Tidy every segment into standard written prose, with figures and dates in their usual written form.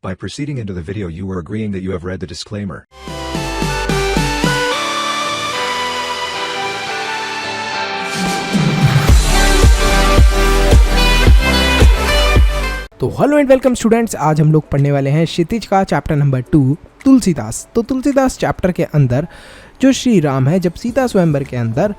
By proceeding into the video, you are agreeing that you have read the disclaimer. तो hello and welcome students, आज हम लोग पढ़ने वाले हैं क्षितिज का चैप्टर नंबर 2 तुलसीदास। तो तुलसीदास चैप्टर के अंदर जो श्री राम है, जब सीता स्वयंवर के अंदर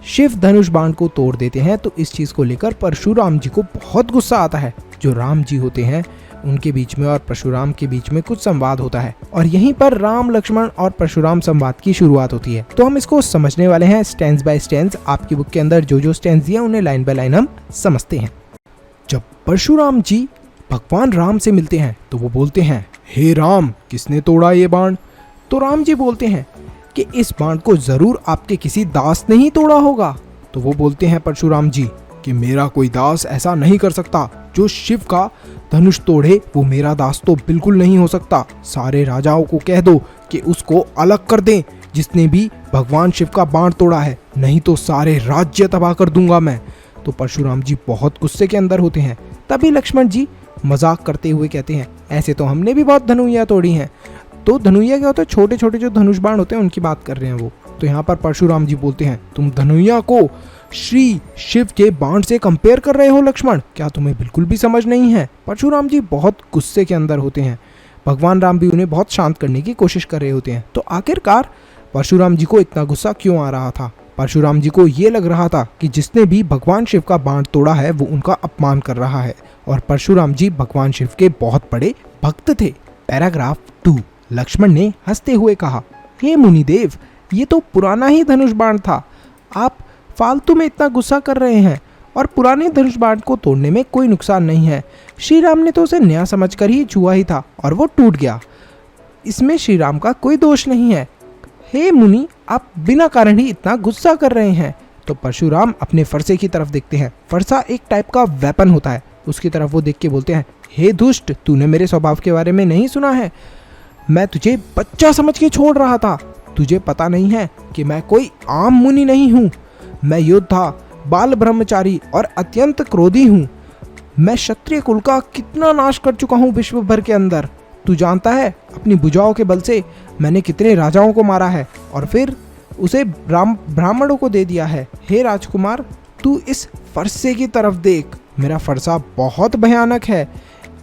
शिव धनुष बाण को तोड़ देते हैं तो इस चीज़ को लेकर परशुराम जी को बहुत गुस्सा आता है। जो राम जी होते हैं उनके बीच में और परशुराम के बीच में कुछ संवाद होता है और यहीं पर राम लक्ष्मण और परशुराम संवाद की शुरुआत होती है। तो हम इसको समझने वाले हैं स्टेंस बाय स्टेंस। आपकी बुक के अंदर जो स्टेंस दिया उन्हें लाइन बाय लाइन हम समझते हैं। जब परशुराम जी भगवान राम से मिलते हैं तो वो बोलते हैं, हे राम, किसने तोड़ा ये बाण? तो राम जी बोलते हैं कि इस बाण को जरूर आपके किसी दास ने ही तोड़ा होगा। तो वो बोलते हैं परशुराम जी कि मेरा कोई दास ऐसा नहीं कर सकता। जो शिव का धनुष तोड़े वो मेरा दास तो बिल्कुल नहीं हो सकता। सारे राजाओं को कह दो कि उसको अलग कर दें जिसने भी भगवान शिव का बाण तोड़ा है, नहीं तो सारे राज्य तबाह कर दूंगा मैं। तो परशुराम जी बहुत गुस्से के अंदर होते हैं। तभी लक्ष्मण जी मजाक करते हुए कहते हैं, ऐसे तो हमने भी बहुत धनुइयाँ तोड़ी हैं। तो धनुइया क्या होता है? छोटे छोटे जो धनुष बाण होते हैं उनकी बात कर रहे हैं वो। तो यहाँ पर परशुराम जी बोलते हैं, तुम धनुइया को श्री शिव के बाण से कंपेयर कर रहे हो लक्ष्मण? क्या तुम्हें बिल्कुल भी समझ नहीं है? परशुराम जी बहुत गुस्से के अंदर होते हैं। भगवान राम भी उन्हें बहुत शांत करने की कोशिश कर रहे होते हैं। तो आखिरकार परशुराम जी को इतना गुस्सा क्यों आ रहा था? परशुराम जी को ये लग रहा था कि जिसने भी भगवान शिव का बाण तोड़ा है वो उनका अपमान कर रहा है और परशुराम जी भगवान शिव के बहुत बड़े भक्त थे। पैराग्राफ 2। लक्ष्मण ने हंसते हुए कहा, हे मुनिदेव, ये तो पुराना ही धनुष बाण था। आप फालतू में इतना गुस्सा कर रहे हैं और पुराने धनुष बाण को तोड़ने में कोई नुकसान नहीं है। श्री राम ने तो उसे नया समझकर ही छुआ ही था और वो टूट गया। इसमें श्री राम का कोई दोष नहीं है। हे मुनि, आप बिना कारण ही इतना गुस्सा कर रहे हैं। तो परशुराम अपने फरसे की तरफ देखते हैं। फरसा एक टाइप का वेपन होता है। उसकी तरफ वो देख के बोलते हैं, हे दुष्ट, तूने मेरे स्वभाव के बारे में नहीं सुना है? मैं तुझे बच्चा समझ के छोड़ रहा था। तुझे पता नहीं है कि मैं कोई आम मुनि नहीं हूँ। मैं योद्धा, बाल ब्रह्मचारी और अत्यंत क्रोधी हूँ। मैं क्षत्रिय कुल का कितना नाश कर चुका हूँ विश्व भर के अंदर। तू जानता है अपनी भुजाओं के बल से मैंने कितने राजाओं को मारा है और फिर उसे ब्राह्मणों को दे दिया है। हे राजकुमार, तू इस फरसे की तरफ देख। मेरा फरसा बहुत भयानक है।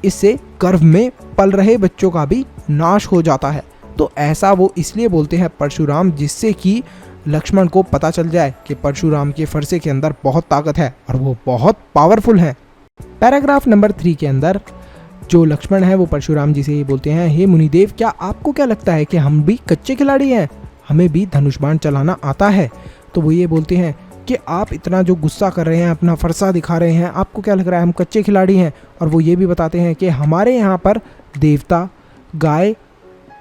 इससे गर्भ में पल रहे बच्चों का भी नाश हो जाता है। तो ऐसा वो इसलिए बोलते हैं परशुराम, जिससे कि लक्ष्मण को पता चल जाए कि परशुराम के फरसे के अंदर बहुत ताकत है और वो बहुत पावरफुल है। पैराग्राफ नंबर 3 के अंदर जो लक्ष्मण है वो परशुराम जी से ये बोलते हैं, हे मुनिदेव, क्या आपको क्या लगता है कि हम भी कच्चे खिलाड़ी हैं? हमें भी धनुष बाण चलाना आता है? तो वो ये बोलते हैं कि आप इतना जो गुस्सा कर रहे हैं, अपना फरसा दिखा रहे हैं, आपको क्या लग रहा है हम कच्चे खिलाड़ी हैं? और वो ये भी बताते हैं कि हमारे यहाँ पर देवता, गाय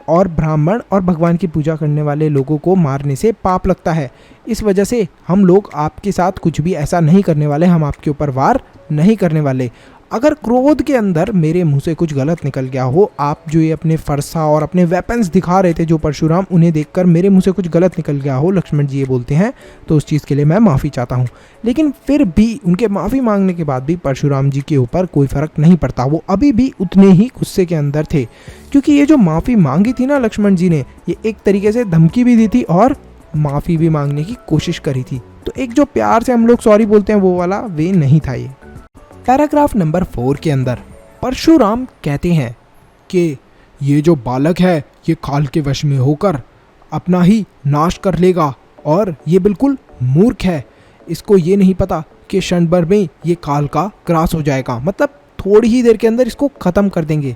और ब्राह्मण और भगवान की पूजा करने वाले लोगों को मारने से पाप लगता है। इस वजह से हम लोग आपके साथ कुछ भी ऐसा नहीं करने वाले, हम आपके ऊपर वार नहीं करने वाले। अगर क्रोध के अंदर मेरे मुंह से कुछ गलत निकल गया हो, आप जो ये अपने फरसा और अपने वेपन्स दिखा रहे थे जो परशुराम, उन्हें देखकर मेरे मुंह से कुछ गलत निकल गया हो, लक्ष्मण जी ये बोलते हैं, तो उस चीज़ के लिए मैं माफ़ी चाहता हूँ। लेकिन फिर भी उनके माफ़ी मांगने के बाद भी परशुराम जी के ऊपर कोई फ़र्क नहीं पड़ता। वो अभी भी उतने ही गुस्से के अंदर थे, क्योंकि ये जो माफ़ी मांगी थी ना लक्ष्मण जी ने, ये एक तरीके से धमकी भी दी थी और माफ़ी भी मांगने की कोशिश करी थी। तो एक जो प्यार से हम लोग सॉरी बोलते हैं वो वाला वे नहीं था ये। पैराग्राफ नंबर 4 के अंदर परशुराम कहते हैं कि ये जो बालक है ये काल के वश में होकर अपना ही नाश कर लेगा और ये बिल्कुल मूर्ख है। इसको ये नहीं पता कि क्षण भर में ये काल का ग्रास हो जाएगा, मतलब थोड़ी ही देर के अंदर इसको ख़त्म कर देंगे।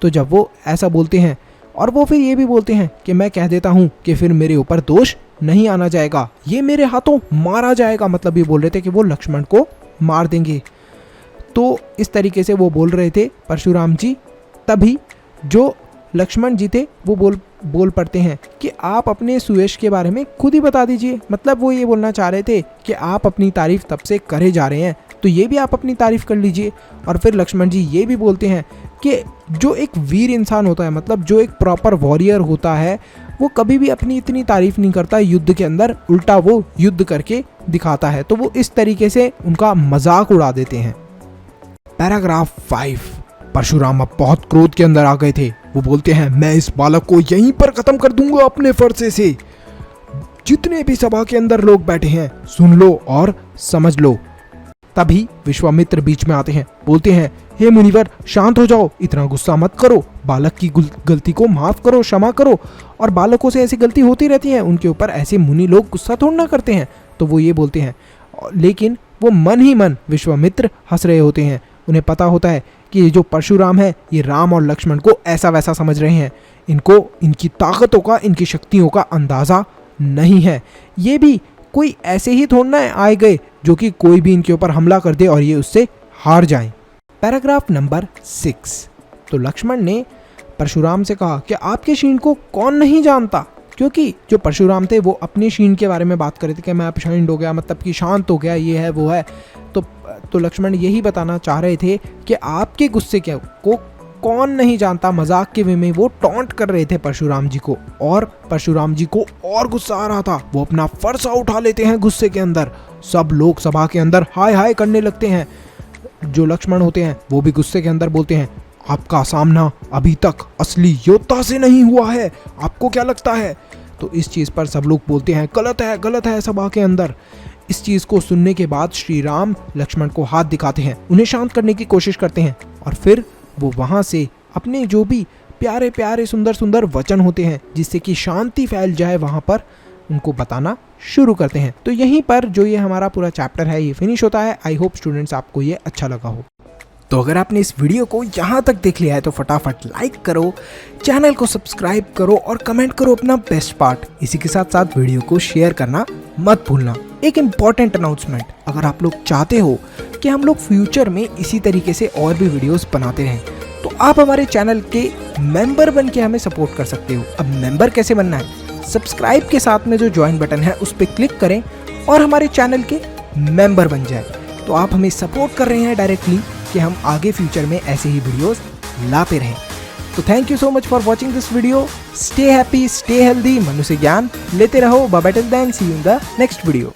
तो जब वो ऐसा बोलते हैं और वो फिर ये भी बोलते हैं कि मैं कह देता हूँ कि फिर मेरे ऊपर दोष नहीं आना जाएगा, ये मेरे हाथों मारा जाएगा। मतलब ये बोल रहे थे कि वो लक्ष्मण को मार देंगे। तो इस तरीके से वो बोल रहे थे परशुराम जी। तभी जो लक्ष्मण जी थे वो बोल पड़ते हैं कि आप अपने सुयश के बारे में खुद ही बता दीजिए। मतलब वो ये बोलना चाह रहे थे कि आप अपनी तारीफ तब से करे जा रहे हैं, तो ये भी आप अपनी तारीफ कर लीजिए। और फिर लक्ष्मण जी ये भी बोलते हैं कि जो एक वीर इंसान होता है, मतलब जो एक प्रॉपर वॉरियर होता है, वो कभी भी अपनी इतनी तारीफ नहीं करता युद्ध के अंदर, उल्टा वो युद्ध करके दिखाता है। तो वो इस तरीके से उनका मजाक उड़ा देते हैं। पैराग्राफ 5। परशुराम अब बहुत क्रोध के अंदर आ गए थे। वो बोलते हैं, मैं इस बालक को यहीं पर खत्म कर दूंगा अपने फरसे से। जितने भी सभा के अंदर लोग बैठे हैं सुन लो और समझ लो। तभी विश्वामित्र बीच में आते हैं, बोलते हैं, हे मुनिवर शांत हो जाओ, इतना गुस्सा मत करो, बालक की गलती को माफ करो, क्षमा करो। और बालकों से ऐसी गलती होती रहती है, उनके ऊपर ऐसे मुनि लोग गुस्सा थोड़ा ना करते हैं। तो वो ये बोलते हैं, लेकिन वो मन ही मन विश्वामित्र हंस रहे होते हैं। उन्हें पता होता है कि ये जो परशुराम है ये राम और लक्ष्मण को ऐसा वैसा समझ रहे हैं, इनको इनकी ताकतों का, इनकी शक्तियों का अंदाज़ा नहीं है। ये भी कोई ऐसे ही थोड़ा ना आए गए जो कि कोई भी इनके ऊपर हमला कर दे और ये उससे हार जाएं। Paragraph number 6। तो लक्ष्मण ने परशुराम से कहा कि आपके शीन को कौन नहीं जानता, क्योंकि जो परशुराम थे वो अपनी शीन के बारे में बात कर रहे थे कि मैं अब शांत हो गया, मतलब कि शांत हो गया, ये है वो है। तो लक्ष्मण यही बताना चाह रहे थे कि आपके गुस्से को कौन नहीं जानता। मजाक के वे में वो टॉन्ट कर रहे थे परशुराम जी को, और परशुराम जी को और गुस्सा आ रहा था। वो अपना फरसा उठा लेते हैं गुस्से के अंदर। सब लोग सभा के अंदर हाय हाय करने लगते हैं। जो लक्ष्मण होते हैं वो भी गुस्से के अंदर बोलते हैं, आपका सामना अभी तक असली योद्धा से नहीं हुआ है, आपको क्या लगता है? तो इस चीज़ पर सब लोग बोलते हैं, गलत है सभा के अंदर। इस चीज़ को सुनने के बाद श्री राम लक्ष्मण को हाथ दिखाते हैं, उन्हें शांत करने की कोशिश करते हैं, और फिर वो वहाँ से अपने जो भी प्यारे प्यारे सुंदर सुंदर वचन होते हैं जिससे कि शांति फैल जाए वहाँ पर, उनको बताना शुरू करते हैं। तो यहीं पर जो ये हमारा पूरा चैप्टर है ये फिनिश होता है। आई होप स्टूडेंट्स आपको ये अच्छा लगा हो। तो अगर आपने इस वीडियो को यहाँ तक देख लिया है तो फटाफट लाइक करो, चैनल को सब्सक्राइब करो और कमेंट करो अपना बेस्ट पार्ट। इसी के साथ साथ वीडियो को शेयर करना मत भूलना। एक इम्पॉर्टेंट अनाउंसमेंट, अगर आप लोग चाहते हो कि हम लोग फ्यूचर में इसी तरीके से और भी वीडियोस बनाते रहें तो आप हमारे चैनल के मेंबर बन के हमें सपोर्ट कर सकते हो। अब मेंबर कैसे बनना है? सब्सक्राइब के साथ में जो ज्वाइन बटन है उस पर क्लिक करें और हमारे चैनल के मेंबर बन जाए। तो आप हमें सपोर्ट कर रहे हैं डायरेक्टली कि हम आगे फ्यूचर में ऐसे ही वीडियोस लाते रहें। तो thank you so much for watching this video. Stay happy, stay healthy, मनुष्य ज्ञान लेते रहो। Bye bye till then, see you in the next video.